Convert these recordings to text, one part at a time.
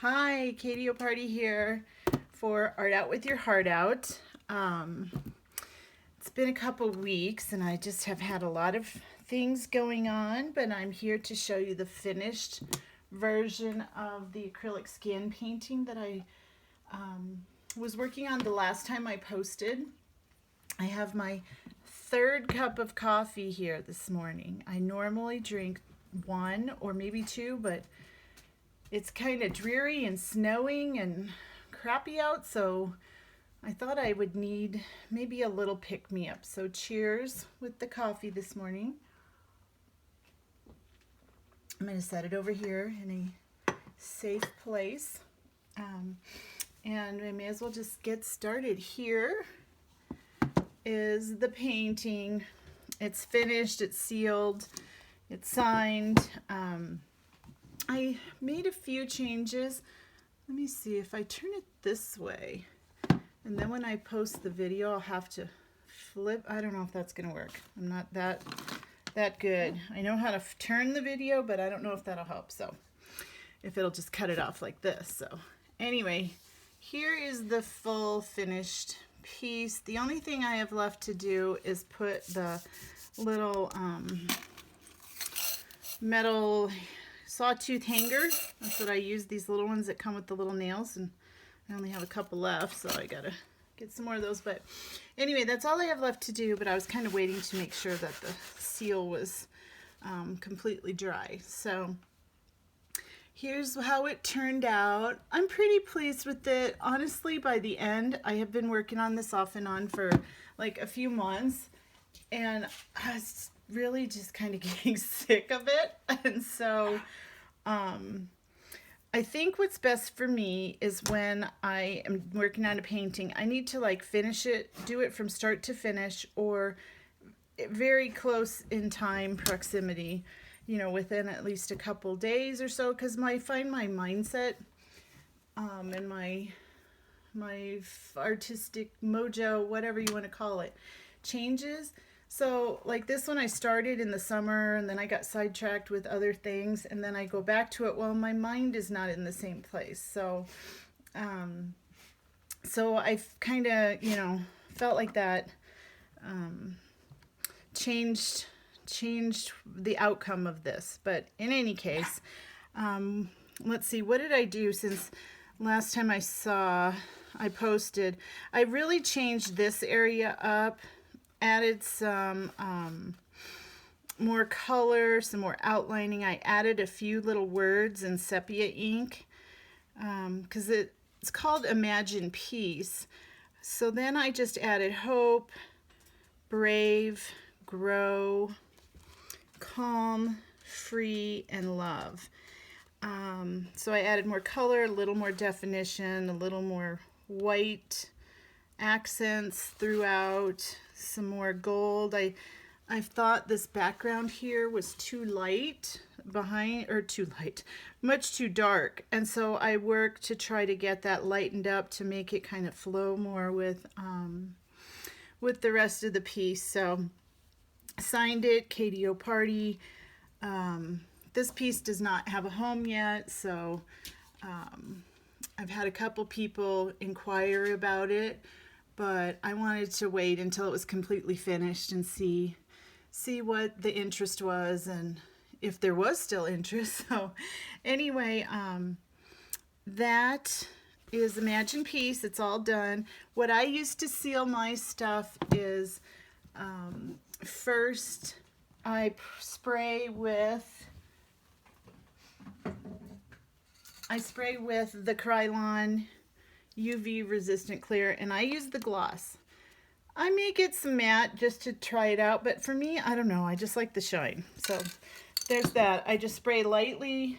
Hi, Katyoparty here for Art Out with Your Heart Out. It's been a couple weeks and I just have had a lot of things going on, but I'm here to show you the finished version of the acrylic skin painting that I was working on the last time I posted. I have my third cup of coffee here this morning. I normally drink one or maybe two, but it's kind of dreary and snowing and crappy out, so I thought I would need maybe a little pick-me-up. So cheers with the coffee this morning. I'm going to set it over here in a safe place. And I may as well just get started. Here is the painting. It's finished, it's sealed, it's signed. I made a few changes. Let me see if I turn it this way. And then when I post the video, I'll have to flip. I don't know if that's going to work. I'm not that good. I know how to turn the video, but I don't know if that'll help. So if it'll just cut it off like this. So anyway, here is the full finished piece. The only thing I have left to do is put the little metal sawtooth hanger. That's what I use, these little ones that come with the little nails, and I only have a couple left, so I gotta get some more of those. But anyway, that's all I have left to do, but I was kind of waiting to make sure that the seal was completely dry. So here's how it turned out. I'm pretty pleased with it. Honestly, by the end, I have been working on this off and on for like a few months, and I was really just kind of getting sick of it. And so I think what's best for me is when I am working on a painting, I need to like finish it, do it from start to finish, or very close in time proximity, you know, within at least a couple days or so, because I find my mindset and my artistic mojo, whatever you want to call it, changes. So like this one I started in the summer, and then I got sidetracked with other things, and then I go back to it. Well, my mind is not in the same place. So so I've kind of, you know, felt like that changed the outcome of this. But in any case, let's see, what did I do since last time I posted? I really changed this area up, added some more color, some more outlining. I added a few little words in sepia ink because it's called Imagine Peace. So then I just added hope, brave, grow, calm, free, and love. So I added more color, a little more definition, a little more white accents throughout, some more gold. I thought this background here was too light much too dark, and so I worked to try to get that lightened up to make it kind of flow more with the rest of the piece. So signed it, Katyoparty. This piece does not have a home yet, so I've had a couple people inquire about it, but I wanted to wait until it was completely finished and see what the interest was and if there was still interest. So anyway, that is Imagine Peace. It's all done. What I use to seal my stuff is first I spray with the Krylon UV resistant clear, and I use the gloss. I may get some matte just to try it out, but for me, I don't know, I just like the shine. So there's that. I just spray lightly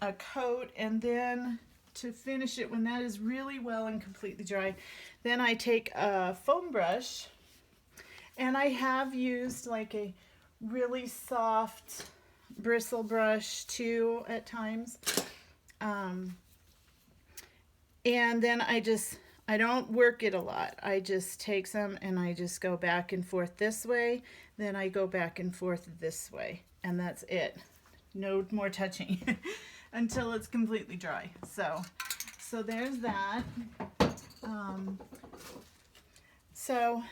a coat, and then to finish it, when that is really well and completely dry, then I take a foam brush, and I have used like a really soft bristle brush too at times, and then I don't work it a lot. I just take some and I just go back and forth this way, then I go back and forth this way, and that's it. No more touching. until it's completely dry. So there's that. So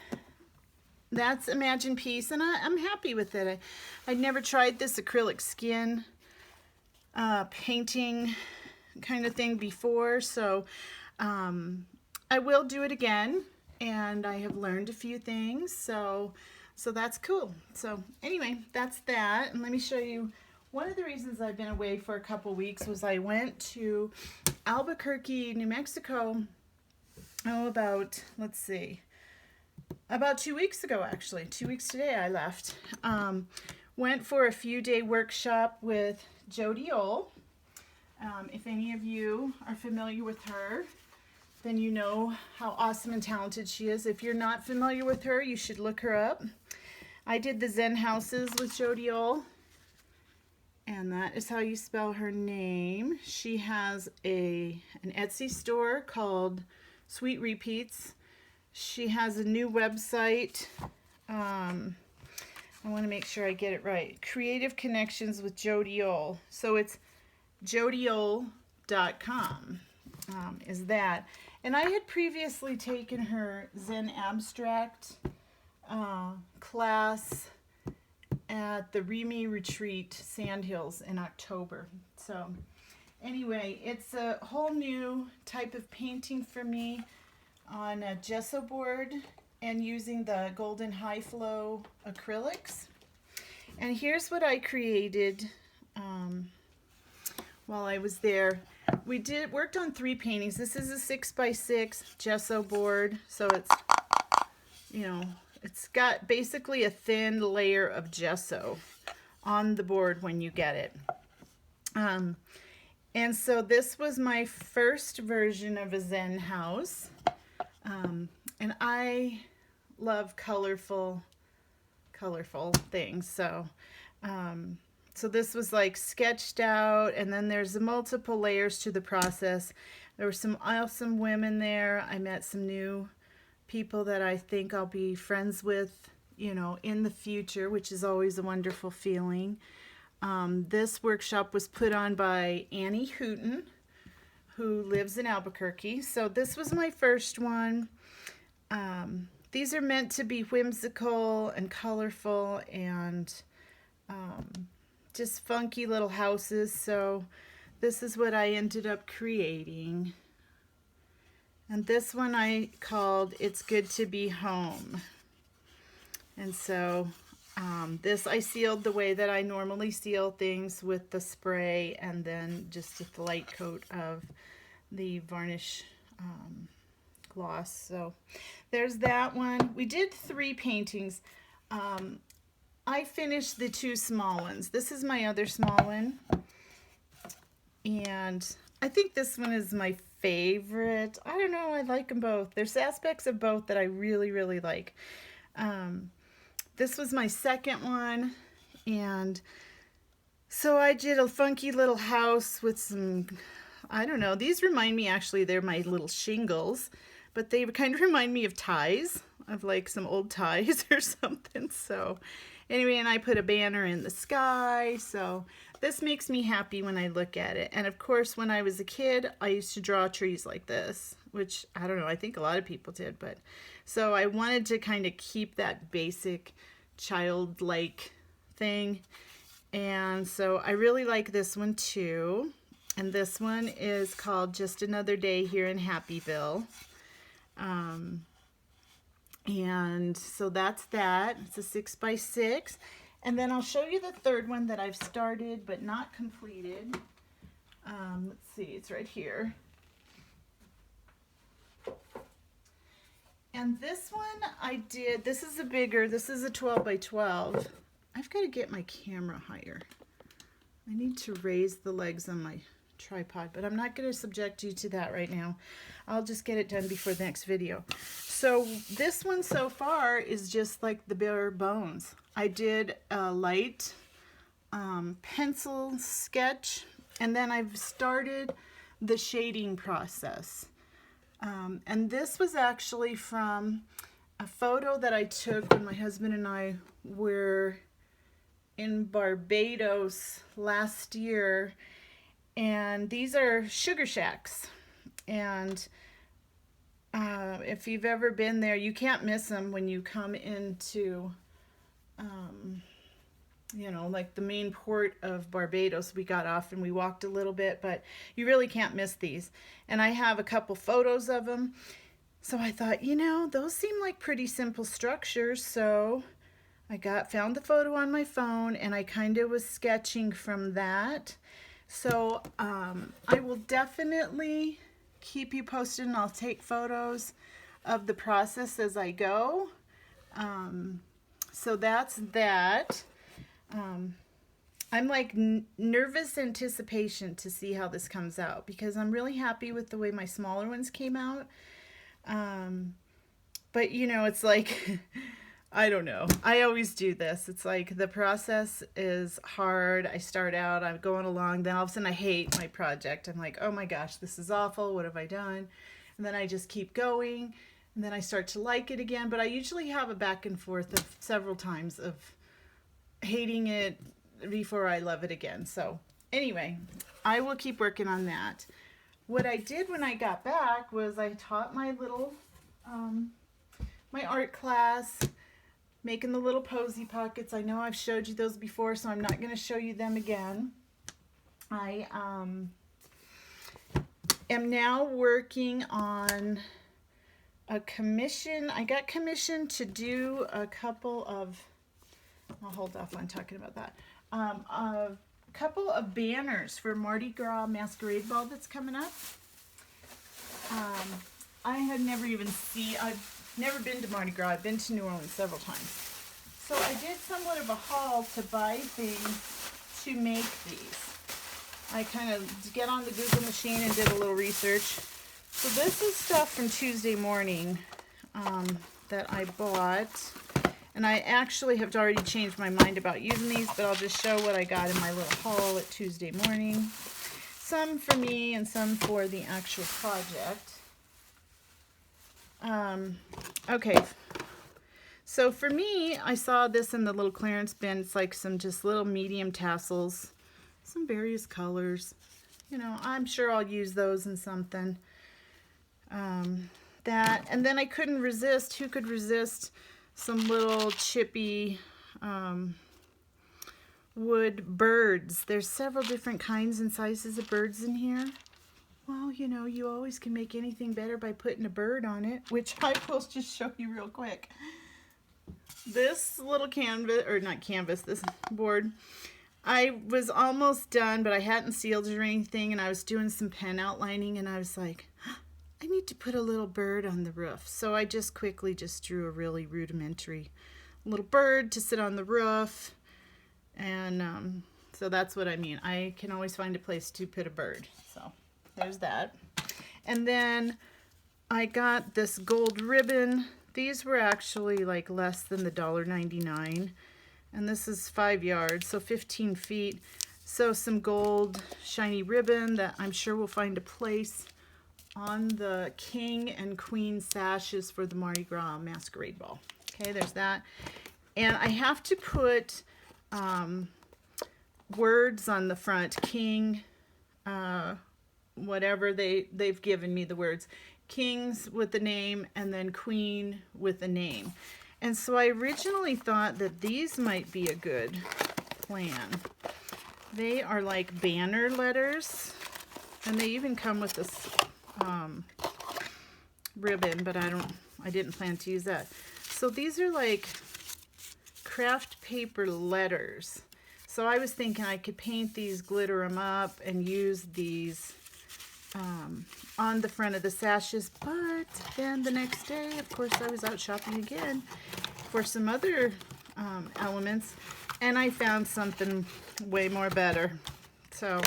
that's Imagine Peace, and I'm happy with it. I'd never tried this acrylic skin painting kind of thing before, so I will do it again, and I have learned a few things, so that's cool. So anyway, that's that, and let me show you one of the reasons I've been away for a couple weeks was I went to Albuquerque, New Mexico, about 2 weeks ago, actually. 2 weeks today I left. Went for a few-day workshop with Jody Ohl. If any of you are familiar with her, then you know how awesome and talented she is. If you're not familiar with her, you should look her up. I did the Zen houses with Jody Ohl, and that is how you spell her name. She has an Etsy store called Sweet Repeats. She has a new website. I want to make sure I get it right. Creative Connections with Jody Ohl. So it's jodyohl.com is that. And I had previously taken her Zen Abstract class at the Remy Retreat Sandhills in October. So anyway, it's a whole new type of painting for me on a gesso board and using the Golden High Flow acrylics. And here's what I created while I was there. We worked on 3 paintings. This is a 6x6 gesso board, so it's, you know, it's got basically a thin layer of gesso on the board when you get it. And so this was my first version of a Zen house. And I love colorful things. So this was like sketched out, and then there's multiple layers to the process. There were some awesome women there. I met some new people that I think I'll be friends with, you know, in the future, which is always a wonderful feeling. This workshop was put on by Annie Hooten, who lives in Albuquerque. So this was my first one. These are meant to be whimsical and colorful and just funky little houses. So this is what I ended up creating. And this one I called It's Good to Be Home. And so this I sealed the way that I normally seal things, with the spray and then just a light coat of the varnish gloss. So there's that one. We did 3 paintings. I finished the 2 small ones. This is my other small one, and I think this one is my favorite. I don't know, I like them both. There's aspects of both that I really, really like. This was my second one, and so I did a funky little house with some, I don't know, these remind me, actually, they're my little shingles, but they kind of remind me of ties, of like some old ties or something. So anyway, and I put a banner in the sky, so this makes me happy when I look at it. And of course, when I was a kid, I used to draw trees like this, which, I don't know, I think a lot of people did, but so I wanted to kind of keep that basic childlike thing. And so I really like this one too. And this one is called Just Another Day Here in Happyville. And so that's that. It's a 6x6. And then I'll show you the third one that I've started but not completed. Let's see, it's right here. And this one I did, this is a 12x12. I've got to get my camera higher. I need to raise the legs on my tripod, but I'm not going to subject you to that right now. I'll just get it done before the next video. So this one so far is just like the bare bones. I did a light pencil sketch, and then I've started the shading process. And this was actually from a photo that I took when my husband and I were in Barbados last year, And these are sugar shacks. And if you've ever been there, you can't miss them when you come into, you know, like the main port of Barbados. We got off and we walked a little bit, but you really can't miss these. And I have a couple photos of them. So I thought, you know, those seem like pretty simple structures. So I found the photo on my phone and I kind of was sketching from that. So I will definitely keep you posted, and I'll take photos of the process as I go. So that's that. I'm like nervous anticipation to see how this comes out, because I'm really happy with the way my smaller ones came out. But you know, it's like, I don't know. I always do this. It's like the process is hard. I start out, I'm going along, then all of a sudden I hate my project. I'm like, oh my gosh, this is awful. What have I done? And then I just keep going, and then I start to like it again. But I usually have a back and forth of several times of hating it before I love it again. So anyway, I will keep working on that. What I did when I got back was I taught my little, my art class, making the little posy pockets. I know I've showed you those before, so I'm not going to show you them again. I am now working on a commission. I got commissioned to do a couple of, I'll hold off on talking about that. A couple of banners for Mardi Gras masquerade ball that's coming up. I had never I've never been to Mardi Gras. I've been to New Orleans several times. So I did somewhat of a haul to buy things to make these. I kind of get on the Google machine and did a little research. So this is stuff from Tuesday morning that I bought. And I actually have already changed my mind about using these, but I'll just show what I got in my little haul at Tuesday morning. Some for me and some for the actual project. Okay, so for me, I saw this in the little clearance bin. It's like some just little medium tassels, some various colors. You know, I'm sure I'll use those in something. That, and then I couldn't resist. Who could resist some little chippy wood birds? There's several different kinds and sizes of birds in here. Well, you know, you always can make anything better by putting a bird on it, which I will just show you real quick. This little canvas, or not canvas, this board, I was almost done, but I hadn't sealed it or anything, and I was doing some pen outlining, and I was like, I need to put a little bird on the roof. So I just quickly drew a really rudimentary little bird to sit on the roof. And so that's what I mean. I can always find a place to put a bird. So there's that. And then I got this gold ribbon. These were actually like less than the $1.99. And this is 5 yards, so 15 feet. So some gold shiny ribbon that I'm sure will find a place on the king and queen sashes for the Mardi Gras masquerade ball. Okay, there's that. And I have to put words on the front. King, whatever they've given me the words. Kings with the name, and then queen with the name. And so I originally thought that these might be a good plan. They are like banner letters, and they even come with this ribbon, but I didn't plan to use that. So these are like craft paper letters. So I was thinking I could paint these, glitter them up, and use these on the front of the sashes. But then the next day, of course, I was out shopping again for some other elements, and I found something way more better. So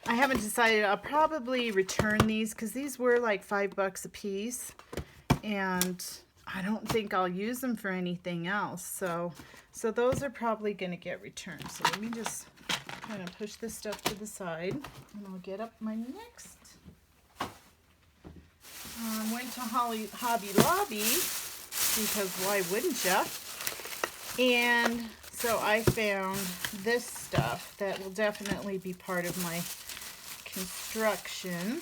I haven't decided. I'll probably return these because these were like $5 a piece, and I don't think I'll use them for anything else. So those are probably going to get returned. So let me just kind of push this stuff to the side, and I'll get up my next. Went to Hobby Lobby because why wouldn't ya? And so I found this stuff that will definitely be part of my construction.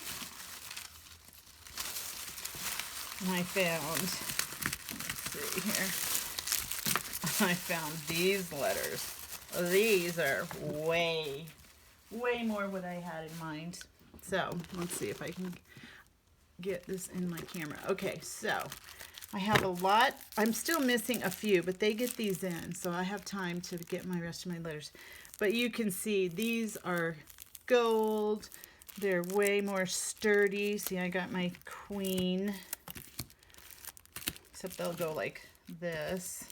And I found, let's see here, I found these letters. These are way more what I had in mind. So let's see if I can get this in my camera. Okay, so I have a lot. I'm still missing a few, but they get these in, so I have time to get my rest of my letters. But you can see these are gold. They're way more sturdy. See, I got my queen, except they'll go like this.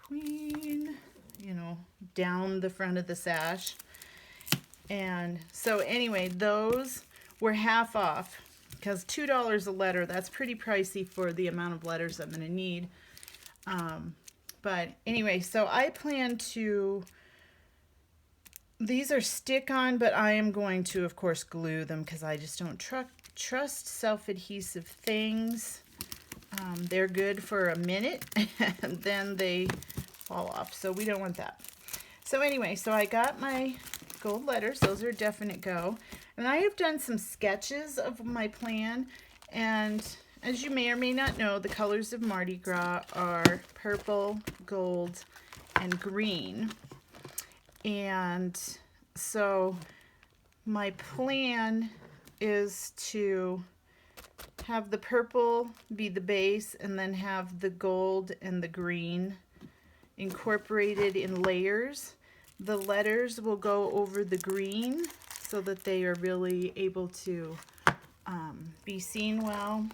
Queen, you know, down the front of the sash. And so anyway, those were half off because $2 a letter, that's pretty pricey for the amount of letters I'm going to need. But anyway, so I plan to, these are stick-on, but I am going to, of course, glue them because I just don't trust self-adhesive things. They're good for a minute and then they fall off, so we don't want that. So anyway, so I got my gold letters. Those are a definite go. And I have done some sketches of my plan, and as you may or may not know, the colors of Mardi Gras are purple, gold, and green. And so my plan is to have the purple be the base and then have the gold and the green incorporated in layers. The letters will go over the green so that they are really able to be seen well.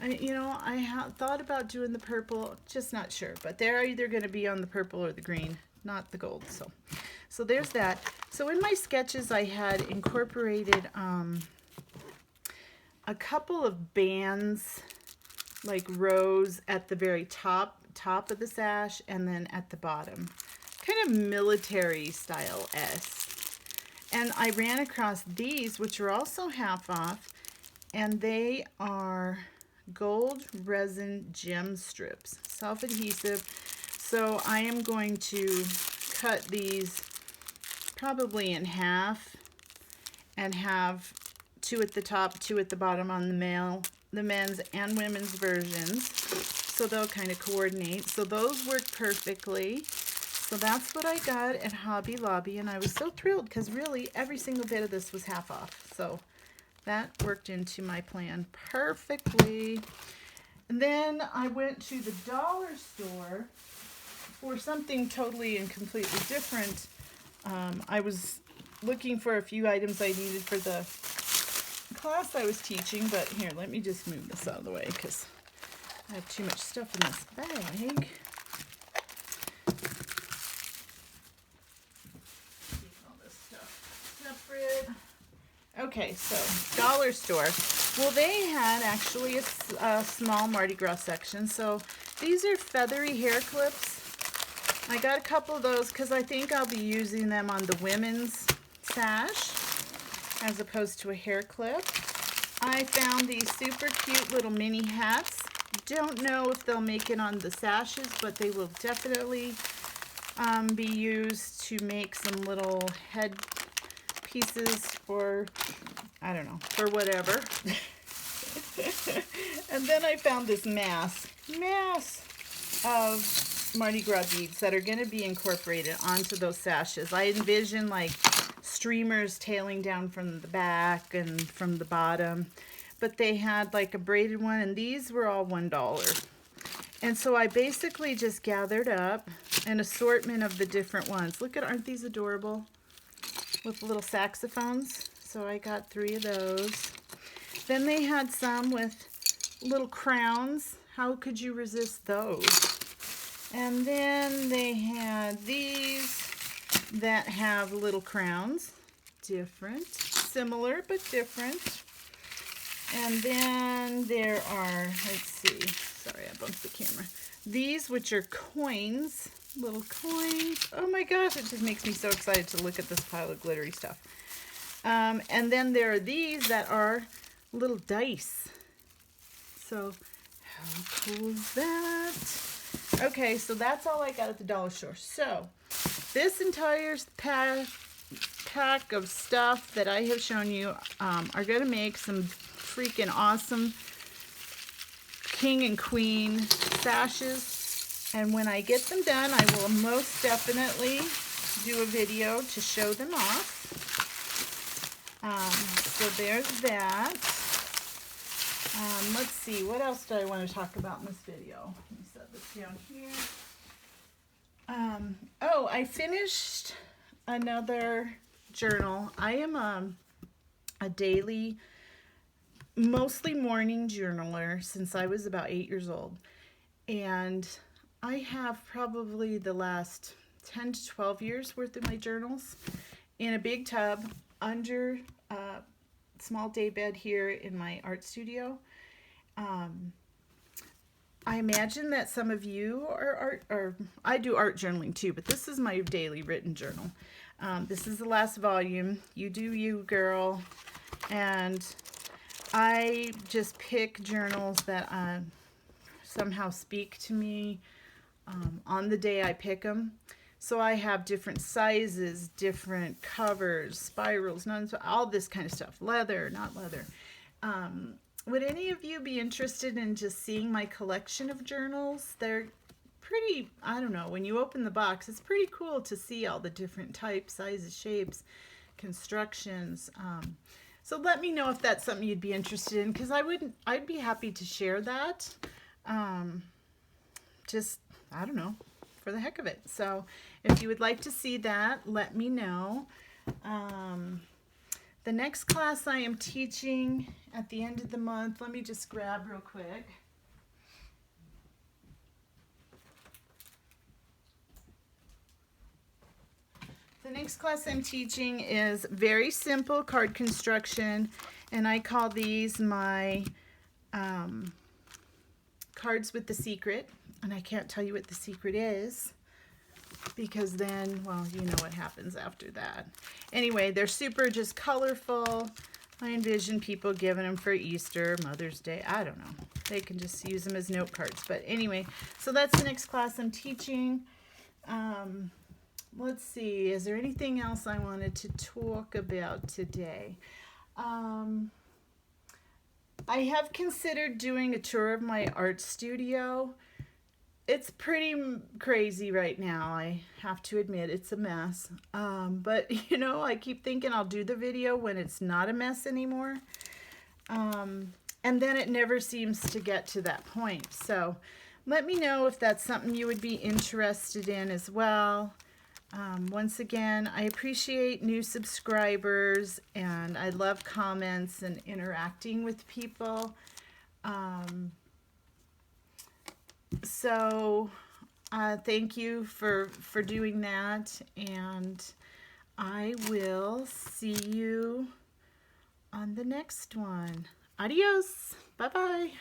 You know, I thought about doing the purple, just not sure, but they're either going to be on the purple or the green, not the gold. So there's that. So in my sketches I had incorporated a couple of bands, like rows at the very top of the sash and then at the bottom, kind of military style-esque. And I ran across these, which are also half off, and they are gold resin gem strips, self-adhesive. So I am going to cut these probably in half and have 2 at the top, 2 at the bottom on the men's and women's versions. So they'll kind of coordinate. So those work perfectly. So that's what I got at Hobby Lobby, and I was so thrilled because really every single bit of this was half off. So that worked into my plan perfectly. And then I went to the dollar store for something totally and completely different. I was looking for a few items I needed for the class I was teaching, but here, let me just move this out of the way because I have too much stuff in this bag. Keep all this stuff separate. Okay, so dollar store. Well, they had actually a small Mardi Gras section. So these are feathery hair clips. I got a couple of those because I think I'll be using them on the women's sash as opposed to a hair clip. I found these super cute little mini hats. Don't know if they'll make it on the sashes, but they will definitely be used to make some little head pieces for, I don't know, for whatever. And then I found this mass of Mardi Gras beads that are going to be incorporated onto those sashes. I envision like streamers tailing down from the back and from the bottom, but they had like a braided one, and these were all $1. And so I basically just gathered up an assortment of the different ones. Look at, aren't these adorable? With little saxophones. So I got 3 of those. Then they had some with little crowns. How could you resist those? And then they had these that have little crowns. Different. Similar, but different. And then there are, let's see. Sorry, I bumped the camera. These, which are coins. Little coins. Oh my gosh, it just makes me so excited to look at this pile of glittery stuff. And then there are these that are little dice. So how cool is that? Okay, so that's all I got at the dollar store. So this entire pack of stuff that I have shown you are going to make some freaking awesome king and queen sashes. And when I get them done, I will most definitely do a video to show them off. So there's that. Let's see, what else do I want to talk about in this video? Let me set this down here. Oh, I finished another journal. I am a daily, mostly morning journaler since I was about 8 years old. And I have probably the last 10 to 12 years worth of my journals in a big tub under a small daybed here in my art studio. I imagine that some of you I do art journaling too, but this is my daily written journal. This is the last volume. You do you, girl. And I just pick journals that somehow speak to me on the day I pick them. So I have different sizes, different covers, spirals, all this kind of stuff. Leather, not leather. Would any of you be interested in just seeing my collection of journals? They're pretty, I don't know, when you open the box, it's pretty cool to see all the different types, sizes, shapes, constructions. So let me know if that's something you'd be interested in, because I'd be happy to share that. Just, I don't know, for the heck of it. So if you would like to see that, let me know. The next class I am teaching at the end of the month, let me just grab real quick. The next class I'm teaching is very simple card construction, and I call these my cards with the secret. And I can't tell you what the secret is, because then, well, you know what happens after that. Anyway, they're super just colorful. I envision people giving them for Easter, Mother's Day. I don't know. They can just use them as note cards. But anyway, so that's the next class I'm teaching. Let's see. Is there anything else I wanted to talk about today? I have considered doing a tour of my art studio. It's pretty crazy right now. I have to admit it's a mess. But, you know, I keep thinking I'll do the video when it's not a mess anymore. And then it never seems to get to that point. So let me know if that's something you would be interested in as well. Once again, I appreciate new subscribers, and I love comments and interacting with people. So thank you for doing that, and I will see you on the next one. Adios. Bye-bye.